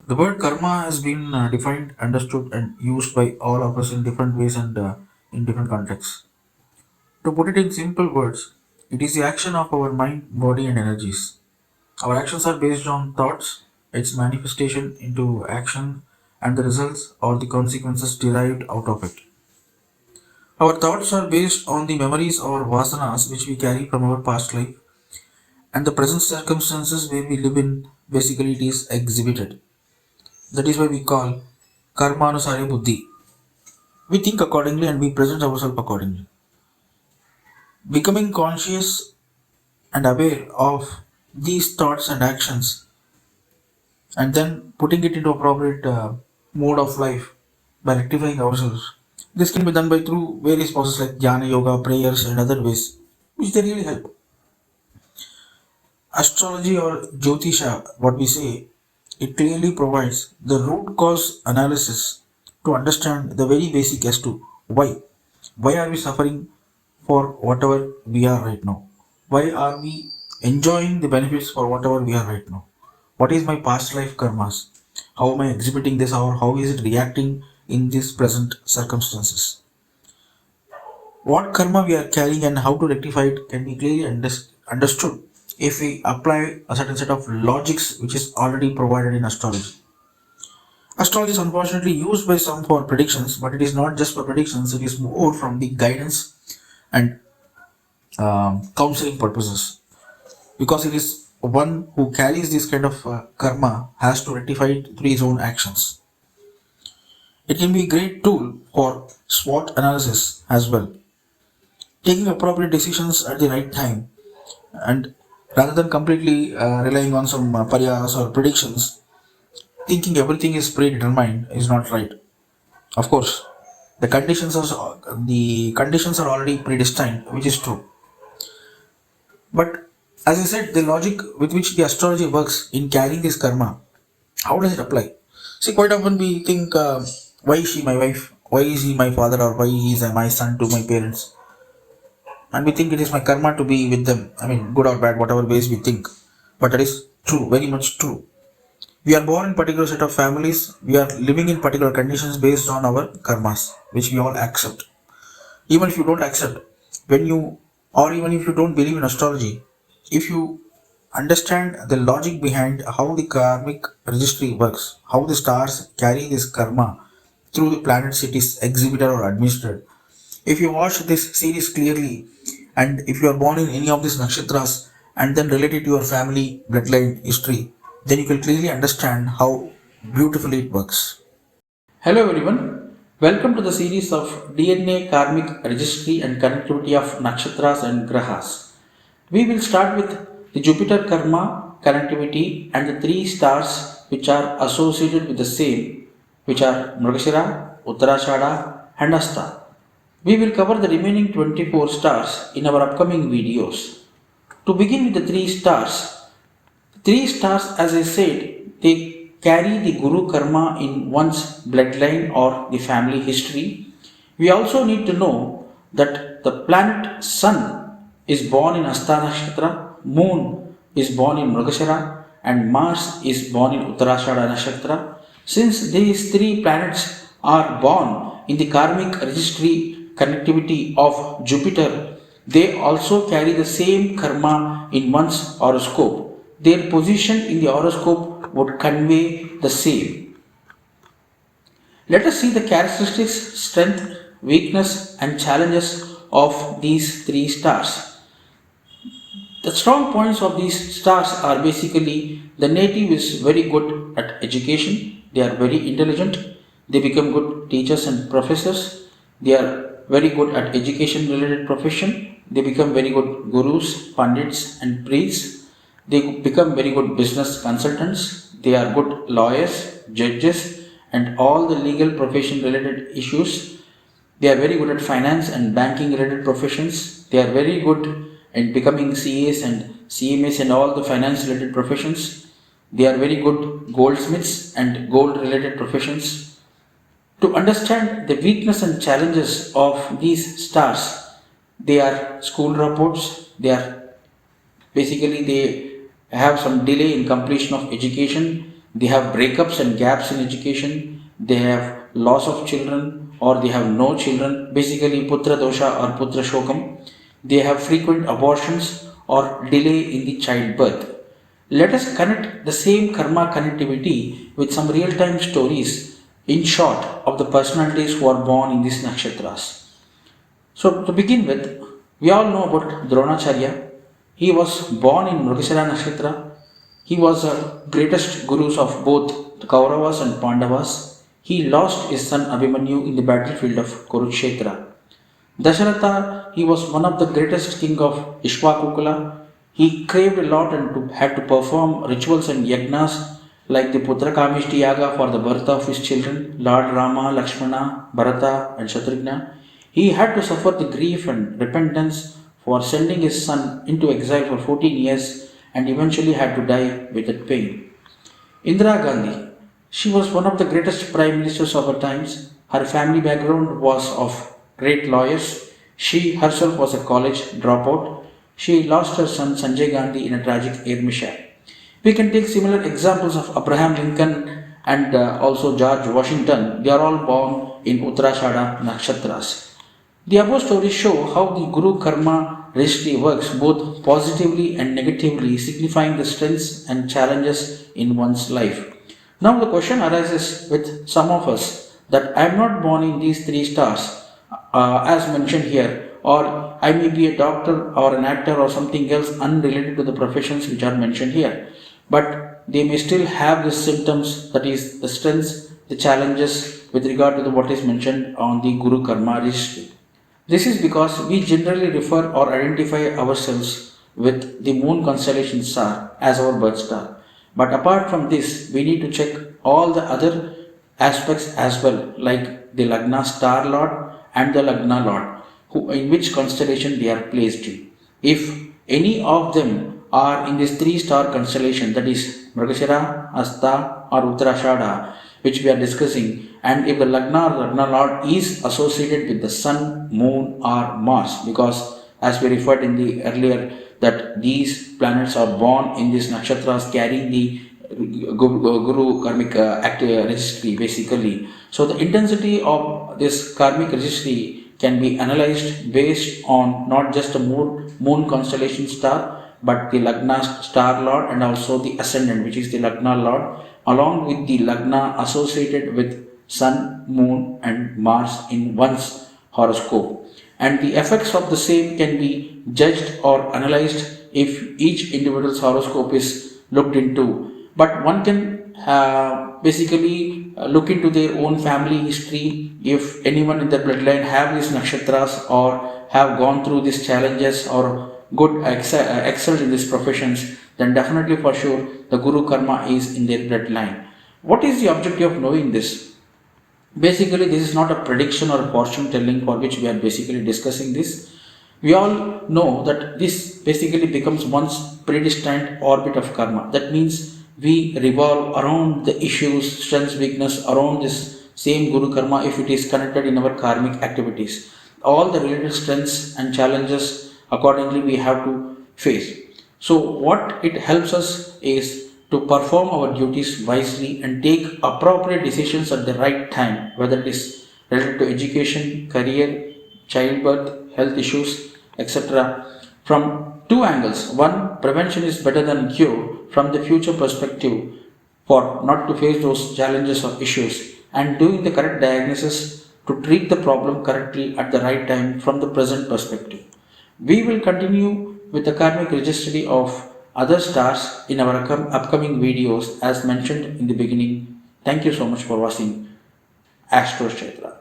The word karma has been defined, understood, and used by all of us in different ways and in different contexts. To put it in simple words, it is the action of our mind, body, and energies. Our actions are based on thoughts, its manifestation into action, and the results or the consequences derived out of it. Our thoughts are based on the memories or vasanas which we carry from our past life, and the present circumstances where we live in basically it is exhibited. That is why we call karma anusare buddhi. We think accordingly and we present ourselves accordingly. Becoming conscious and aware of these thoughts and actions and then putting it into appropriate mode of life by rectifying ourselves. This can be done by through various processes like dhyana, yoga, prayers, and other ways, which they really help. Astrology or Jyotisha, what we say, it clearly provides the root cause analysis to understand the very basic as to why. Why are we suffering for whatever we are right now? Why are we enjoying the benefits for whatever we are right now? What is my past life karmas? How am I exhibiting this or how is it reacting in these present circumstances? What karma we are carrying and how to rectify it can be clearly understood if we apply a certain set of logics which is already provided in astrology. Astrology is unfortunately used by some for predictions, but it is not just for predictions, it is more from the guidance and counseling purposes. Because it is one who carries this kind of karma has to rectify it through his own actions. It can be a great tool for SWOT analysis as well. Taking appropriate decisions at the right time and rather than completely relying on some pariyas or predictions, thinking everything is predetermined is not right. Of course, the conditions are already predestined, which is true. But as I said, the logic with which the astrology works in carrying this karma, how does it apply? See, quite often we think, why is she my wife? Why is he my father? Or why is he my son to my parents? And we think it is my karma to be with them. I mean, good or bad, whatever ways we think. But that is true, very much true. We are born in particular set of families. We are living in particular conditions based on our karmas, which we all accept. Even if you don't accept, when you, or even if you don't believe in astrology, if you understand the logic behind how the karmic registry works, how the stars carry this karma through the planets it is exhibited or administered. If you watch this series clearly, and if you are born in any of these nakshatras and then relate it to your family bloodline history, then you can clearly understand how beautifully it works. Hello everyone, welcome to the series of DNA Karmic Registry and Connectivity of Nakshatras and Grahas. We will start with the Jupiter Karma connectivity and the three stars which are associated with the same, which are Mrigasira, Uttarashada, and Hasta. We will cover the remaining 24 stars in our upcoming videos. To begin with the three stars, as I said, they carry the Guru Karma in one's bloodline or the family history. We also need to know that the planet Sun is born in Hasta Nakshatra, Moon is born in Mrigasira, and Mars is born in Uttarashada Nakshatra. Since these three planets are born in the karmic registry connectivity of Jupiter, they also carry the same karma in one's horoscope. Their position in the horoscope would convey the same. Let us see the characteristics, strength, weakness, and challenges of these three stars. The strong points of these stars are basically the native is very good at education, they are very intelligent, they become good teachers and professors, they are very good at education related profession, they become very good gurus, pandits, and priests, they become very good business consultants, they are good lawyers, judges, and all the legal profession related issues. They are very good at finance and banking related professions. They are very good at becoming CAs and CMAs and all the finance related professions. They are very good goldsmiths and gold related professions. To understand the weakness and challenges of these stars, they are school dropouts, they have some delay in completion of education, They have breakups and gaps in education, they have loss of children or they have no children, basically putra dosha or putra shokam. They have frequent abortions or delay in the childbirth. Let us connect the same karma connectivity with some real time stories, in short, of the personalities who are born in these nakshatras. So, to begin with, we all know about Dronacharya. He was born in Mrigasira Nakshatra. He was the greatest gurus of both the Kauravas and Pandavas. He lost his son Abhimanyu in the battlefield of Kurukshetra. Dasharatha, he was one of the greatest king of Ishwakukula. He craved a lot and had to perform rituals and yagnas like the Putra Kamishti Yaga for the birth of his children, Lord Rama, Lakshmana, Bharata, and Shatrugna. He had to suffer the grief and repentance for sending his son into exile for 14 years and eventually had to die with that pain. Indira Gandhi, she was one of the greatest prime ministers of her times. Her family background was of great lawyers. She herself was a college dropout. She lost her son Sanjay Gandhi in a tragic air mishap. We can take similar examples of Abraham Lincoln and also George Washington. They are all born in Uttarashada nakshatras. The above stories show how the Guru Karma registry works both positively and negatively, signifying the strengths and challenges in one's life. Now, the question arises with some of us that I am not born in these three stars as mentioned here, or I may be a doctor or an actor or something else unrelated to the professions which are mentioned here, but they may still have the symptoms, that is, the strengths, the challenges with regard to what is mentioned on the Guru Karma registry. This is because we generally refer or identify ourselves with the moon constellation star as our birth star. But apart from this, we need to check all the other aspects as well, like the Lagna star lord and the Lagna lord, who in which constellation they are placed in. If any of them are in this three-star constellation, that is Mrigasira, Hasta or Uttarashada, which we are discussing, and if the Lagna or Lagna Lord is associated with the Sun, Moon or Mars, because as we referred in the earlier that these planets are born in these nakshatras carrying the Guru Karmic registry basically. So the intensity of this Karmic registry can be analyzed based on not just the moon constellation star, but the Lagna star lord and also the ascendant, which is the Lagna lord, along with the Lagna associated with Sun, Moon and Mars in one's horoscope. And the effects of the same can be judged or analyzed if each individual's horoscope is looked into. But one can basically look into their own family history. If anyone in their bloodline have these nakshatras or have gone through these challenges or excelled in these professions, then definitely for sure the Guru Karma is in their bloodline. What is the objective of knowing this? Basically, this is not a prediction or a fortune telling for which we are basically discussing this. We all know that this basically becomes one's predestined orbit of karma. That means we revolve around the issues, strengths, weakness around this same Guru Karma if it is connected in our karmic activities. All the related strengths and challenges accordingly we have to face. So, what it helps us is to perform our duties wisely and take appropriate decisions at the right time, whether it is related to education, career, childbirth, health issues, etc. From two angles. One, prevention is better than cure from the future perspective for not to face those challenges or issues, and doing the correct diagnosis to treat the problem correctly at the right time from the present perspective. We will continue with the karmic registry of other stars in our upcoming videos as mentioned in the beginning. Thank you so much for watching Astro Kshetra.